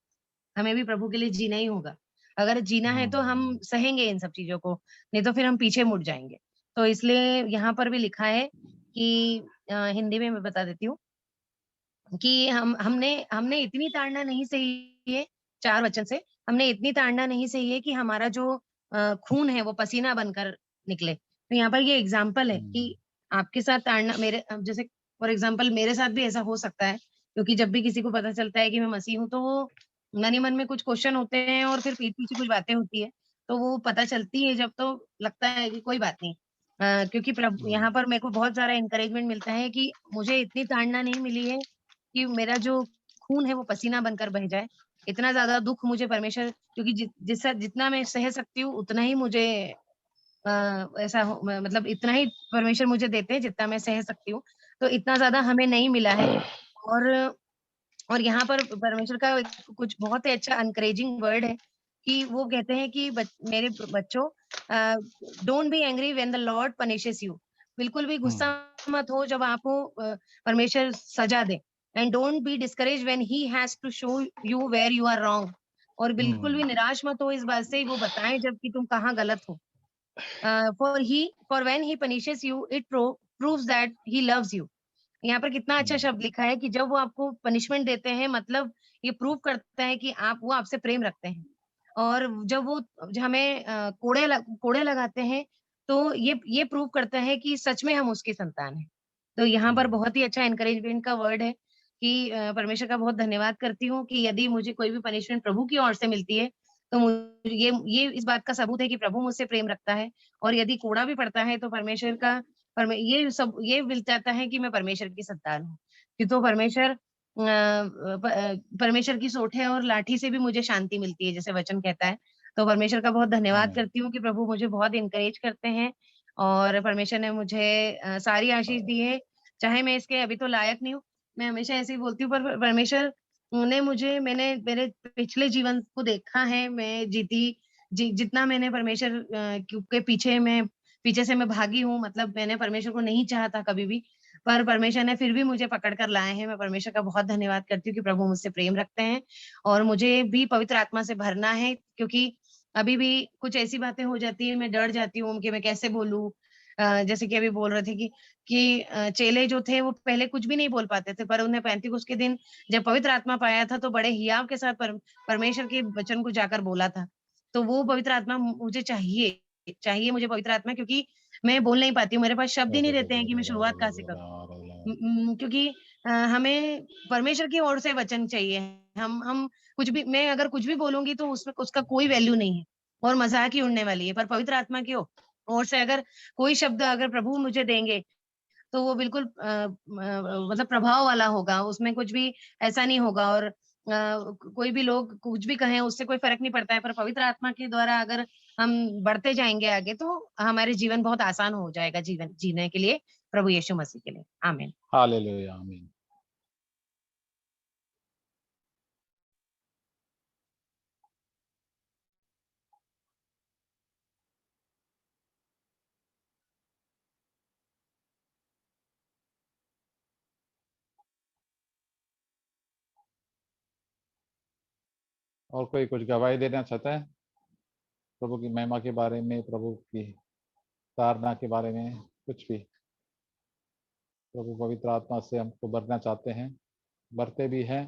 हमें भी प्रभु के लिए जीना ही होगा। अगर जीना है तो हम सहेंगे इन सब चीजों को, नहीं तो फिर हम पीछे मुड़ जाएंगे। तो इसलिए यहाँ पर भी लिखा है कि हिंदी में मैं बता देती हूँ कि हमने इतनी ताड़ना नहीं सही है, 4 वचन से हमने इतनी ताड़ना नहीं सही है कि हमारा जो खून है वो पसीना बनकर निकले। तो यहाँ पर ये एग्जाम्पल है कि आपके साथ ताड़ना, मेरे जैसे फॉर एग्जाम्पल मेरे साथ भी ऐसा हो सकता है, क्योंकि जब भी किसी को पता चलता है कि मैं मसीह हूँ तो वो मन ही मन में कुछ क्वेश्चन होते हैं और फिर पीठ पीछे कुछ बातें होती है, तो वो पता चलती है जब, तो लगता है कि कोई बात नहीं। क्योंकि यहाँ पर मेरे को बहुत सारा इंकरेजमेंट मिलता है कि मुझे इतनी ताड़ना नहीं मिली है कि मेरा जो खून है वो पसीना बनकर बह जाए। इतना ज़्यादा दुःख मुझे परमेश्वर, क्योंकि जितना मैं सह सकती हूँ उतना ही मुझे ऐसा मतलब इतना ही परमेश्वर मुझे देते हैं जितना मैं सह सकती हूँ। तो इतना ज़्यादा हमें नहीं मिला है। और यहाँ पर परमेश्वर का कुछ बहुत ही अच्छा एनकरेजिंग वर्ड है कि वो कहते हैं कि मेरे बच्चों, don't be angry when the Lord punishes you. बिल्कुल भी गुस्सा मत हो जब आपको परमेश्वर सजा दे। And don't be discourage when he has to show you where you are wrong. और बिल्कुल भी निराश मत हो इस बात से, वो बताएं जब कि तुम कहाँ गलत हो। for when he punishes you it proves that he loves you। यहाँ पर कितना अच्छा शब्द लिखा है कि जब वो आपको पनिशमेंट देते हैं, मतलब ये प्रूव करता है कि वो आपसे प्रेम रखते हैं। और जब वो हमें कोड़े लगाते हैं तो ये प्रूव करता है कि सच में हम उसकी संतान हैं। तो यहाँ पर बहुत ही अच्छा एनकरेजमेंट का वर्ड है कि परमेश्वर का बहुत धन्यवाद करती हूँ कि यदि मुझे कोई भी पनिशमेंट प्रभु की ओर से मिलती है तो मुझे ये इस बात का सबूत है कि प्रभु मुझसे प्रेम रखता है। और यदि कोड़ा भी पड़ता है तो परमेश्वर का ये मिल जाता है कि मैं परमेश्वर की संतान हूँ। कि तो परमेश्वर की सोंठ है और लाठी से भी मुझे शांति मिलती है, जैसे वचन कहता है। तो परमेश्वर का बहुत धन्यवाद करती हूँ कि प्रभु मुझे बहुत इनकरेज करते हैं और परमेश्वर ने मुझे सारी आशीष दी है, चाहे मैं इसके अभी तो लायक नहीं हूँ। मैं हमेशा ऐसे ही बोलती हूँ, पर परमेश्वर ने मैंने मेरे पिछले जीवन को देखा है, मैं जितना मैंने परमेश्वर के पीछे से मैं भागी हूँ, मतलब मैंने परमेश्वर को नहीं चाहा था कभी भी, पर परमेश्वर ने फिर भी मुझे पकड़ कर लाए हैं। मैं परमेश्वर का बहुत धन्यवाद करती हूँ कि प्रभु मुझसे प्रेम रखते हैं और मुझे भी पवित्र आत्मा से भरना है, क्योंकि अभी भी कुछ ऐसी बातें हो जाती हैं, मैं डर जाती हूँ कि मैं कैसे बोलूँ। जैसे कि अभी बोल रहे थे कि चेले जो थे वो पहले कुछ भी नहीं बोल पाते थे, पर उन्हें पैंतीकोस के दिन जब पवित्र आत्मा पाया था तो बड़े हियाव के साथ परमेश्वर के वचन को जाकर बोला था। तो वो पवित्र आत्मा मुझे चाहिए, चाहिए मुझे पवित्र आत्मा, क्योंकि मैं बोल नहीं पाती हूँ, मेरे पास शब्द ही नहीं रहते हैं कि मैं शुरुआत कहाँ से करूँ। क्योंकि हमें परमेश्वर की ओर से वचन चाहिए। हम कुछ भी, मैं अगर कुछ भी बोलूँगी तो उसमें उसका कोई वैल्यू नहीं है और मज़ाक ही उड़ने वाली है। पर पवित्र आत्मा की ओर से अगर कोई शब्द अगर प्रभु मुझे देंगे, तो वो बिल्कुल मतलब प्रभाव वाला होगा, उसमें कुछ भी ऐसा नहीं होगा। और कोई भी लोग कुछ भी कहें उससे कोई फ़र्क नहीं पड़ता है, पर पवित्र आत्मा के द्वारा अगर हम बढ़ते जाएँगे आगे, तो हमारे जीवन बहुत आसान हो जाएगा जीवन जीने के लिए, प्रभु यीशु मसीह के लिए। आमीन। हालेलुया, आमीन। और कोई कुछ गवाही देना चाहता है प्रभु की महिमा के बारे में, प्रभु की तारना के बारे में, कुछ भी? प्रभु पवित्र आत्मा से हमको भरना चाहते हैं, भरते भी हैं।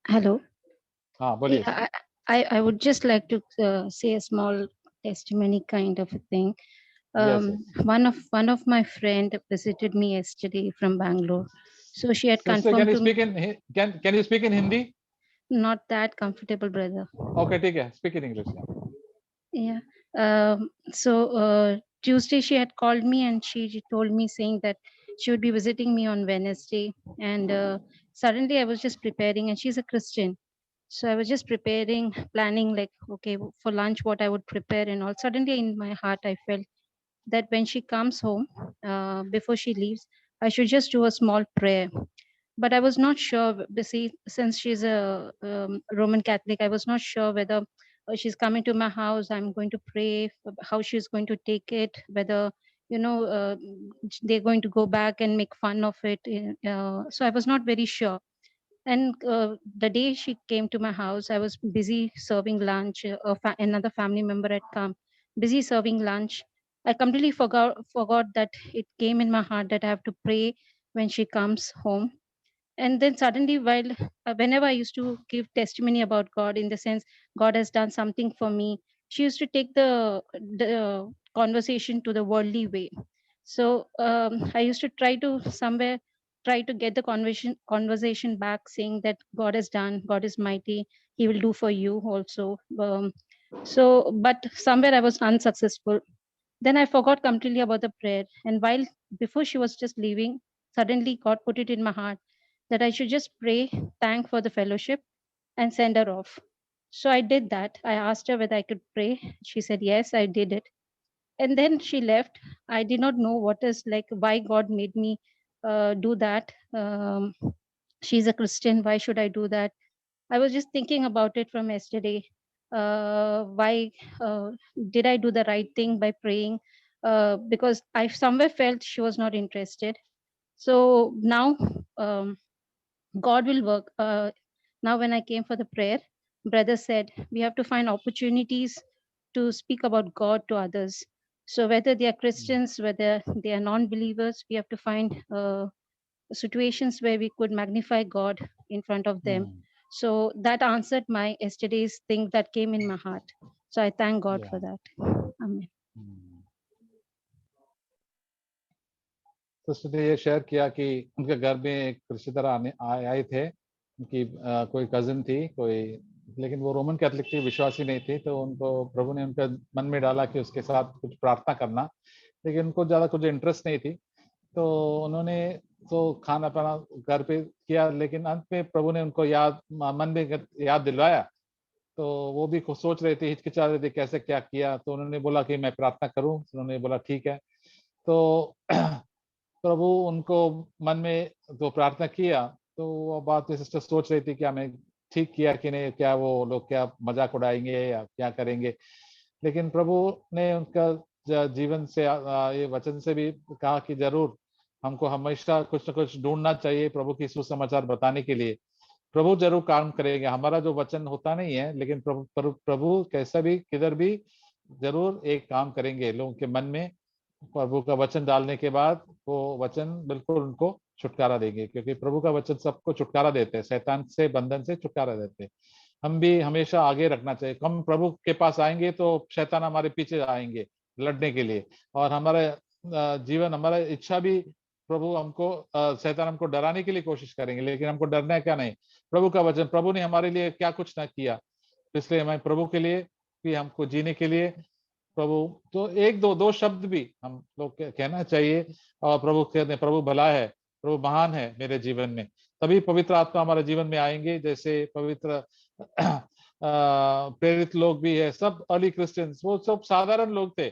Hello. हाँ, बोलिए। Yeah, I would just like to say a small testimony kind of a thing. Yes, One of my friend visited me yesterday from Bangalore. So she had Sister, confirmed can you to me, speak in can you speak in Hindi? not that comfortable, brother. Okay, ठीक है, speak in English. Yeah. Tuesday she had called me and she told me saying that she would be visiting me on Wednesday. And suddenly I was just preparing, and she's a Christian. So I was just preparing, planning like, okay, for lunch, what I would prepare and all. Suddenly in my heart, I felt that when she comes home, before she leaves, I should just do a small prayer. But I was not sure, since she's a Roman Catholic, I was not sure whether she's coming to my house, I'm going to pray, how she's going to take it, whether, they're going to go back and make fun of it. So I was not very sure. And the day she came to my house, I was busy serving lunch. Another family member had come, busy serving lunch. I completely forgot that it came in my heart that I have to pray when she comes home. And then suddenly, while whenever I used to give testimony about God, in the sense God has done something for me, she used to take the conversation to the worldly way. So I used to try to get the conversation back, saying that God has done, God is mighty, He will do for you also. But somewhere I was unsuccessful. Then I forgot completely about the prayer. And while before she was just leaving, suddenly God put it in my heart that I should just pray, thank for the fellowship, and send her off. So I did that. I asked her whether I could pray. She said yes, I did it. And then she left. I did not know why God made me do that. She's a Christian. Why should I do that? I was just thinking about it from yesterday. Why did I do the right thing by praying? Because I somewhere felt she was not interested. So now God will work. Now, when I came for the prayer, brother said we have to find opportunities to speak about God to others. So whether they are Christians, whether they are non-believers, we have to find situations where we could magnify God in front of them. So that answered my yesterday's thing that came in my heart. So I thank God for that. Amen. Sister ने ये share किया कि उनके घर में एक रिश्तेदार आए थे, उनकी कोई कजिन थी कोई, लेकिन वो रोमन कैथोलिक थी, विश्वासी नहीं थी। तो उनको प्रभु ने उनके मन में डाला कि उसके साथ कुछ प्रार्थना करना, लेकिन उनको ज़्यादा कुछ इंटरेस्ट नहीं थी। तो उन्होंने तो खाना पाना घर पे किया, लेकिन अंत में प्रभु ने उनको मन में याद दिलवाया। तो वो भी सोच रहे थे, हिचकिचा रहे थे कैसे क्या किया। तो उन्होंने बोला कि मैं प्रार्थना करूं। उन्होंने बोला ठीक है। तो प्रभु उनको मन में जो प्रार्थना किया, तो वो बात सिस्टर सोच रही थी कि मैं ठीक किया कि नहीं, क्या वो लोग क्या मजाक उड़ाएंगे या क्या करेंगे। लेकिन प्रभु ने उनका जीवन से ये वचन से भी कहा कि जरूर हमको हमेशा कुछ न कुछ ढूंढना चाहिए प्रभु की सुसमाचार बताने के लिए। प्रभु जरूर काम करेंगे, हमारा जो वचन होता नहीं है, लेकिन प्रभु कैसा भी किधर भी जरूर एक काम करेंगे लोगों के मन में। प्रभु का वचन डालने के बाद वो वचन बिल्कुल उनको छुटकारा देंगे, क्योंकि प्रभु का वचन सबको छुटकारा देते हैं, शैतान से बंधन से छुटकारा देते हैं। हम भी हमेशा आगे रखना चाहिए। हम प्रभु के पास आएंगे तो शैतान हमारे पीछे आएंगे लड़ने के लिए, और हमारे जीवन हमारा इच्छा भी प्रभु हमको शैतान हमको डराने के लिए कोशिश करेंगे, लेकिन हमको डरना है क्या नहीं। प्रभु का वचन, प्रभु ने हमारे लिए क्या कुछ ना किया, इसलिए हमें प्रभु के लिए भी हमको जीने के लिए प्रभु तो एक दो शब्द भी हम लोग कहना चाहिए। और प्रभु कहते हैं प्रभु भला है, प्रभु महान है मेरे जीवन में, तभी पवित्र आत्मा हमारे जीवन में आएंगे। जैसे पवित्र प्रेरित लोग भी है, सब अर्ली क्रिश्चियंस, वो सब साधारण लोग थे,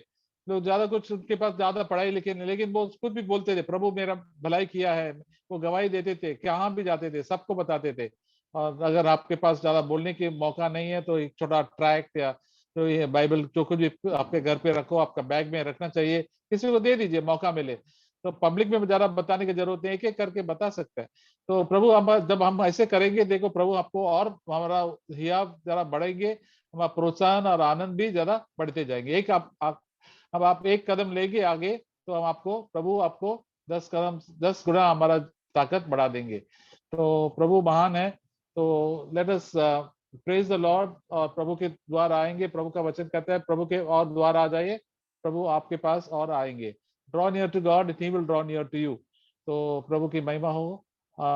लोग ज्यादा कुछ उनके पास ज्यादा पढ़ाई लिखी नहीं, लेकिन वो खुद भी बोलते थे प्रभु मेरा भलाई किया है। वो गवाही देते थे, कहाँ भी जाते थे सबको बताते थे। और अगर आपके पास ज्यादा बोलने की मौका नहीं है तो एक छोटा ट्रैक्ट या तो ये बाइबल जो कुछ भी आपके घर पे रखो, आपका बैग में रखना चाहिए, किसी को दे दीजिए मौका मिले तो। पब्लिक में ज्यादा बताने की जरूरत नहीं, एक एक करके बता सकते हैं। तो प्रभु हम जब हम ऐसे करेंगे, देखो प्रभु आपको और हमारा हियाव जरा बढ़ेंगे, हमारा प्रोत्साहन और आनंद भी ज्यादा बढ़ते जाएंगे। एक अब आप एक कदम लेंगे आगे तो हम आपको प्रभु आपको 10 गुना हमारा ताकत बढ़ा देंगे। तो प्रभु महान है। तो let us praise the Lord. और प्रभु के द्वार आएंगे, प्रभु का वचन कहता है प्रभु के और द्वार आ जाइए, प्रभु आपके पास और आएंगे। Draw near to God, he will draw near to you. तो प्रभु की महिमा हो।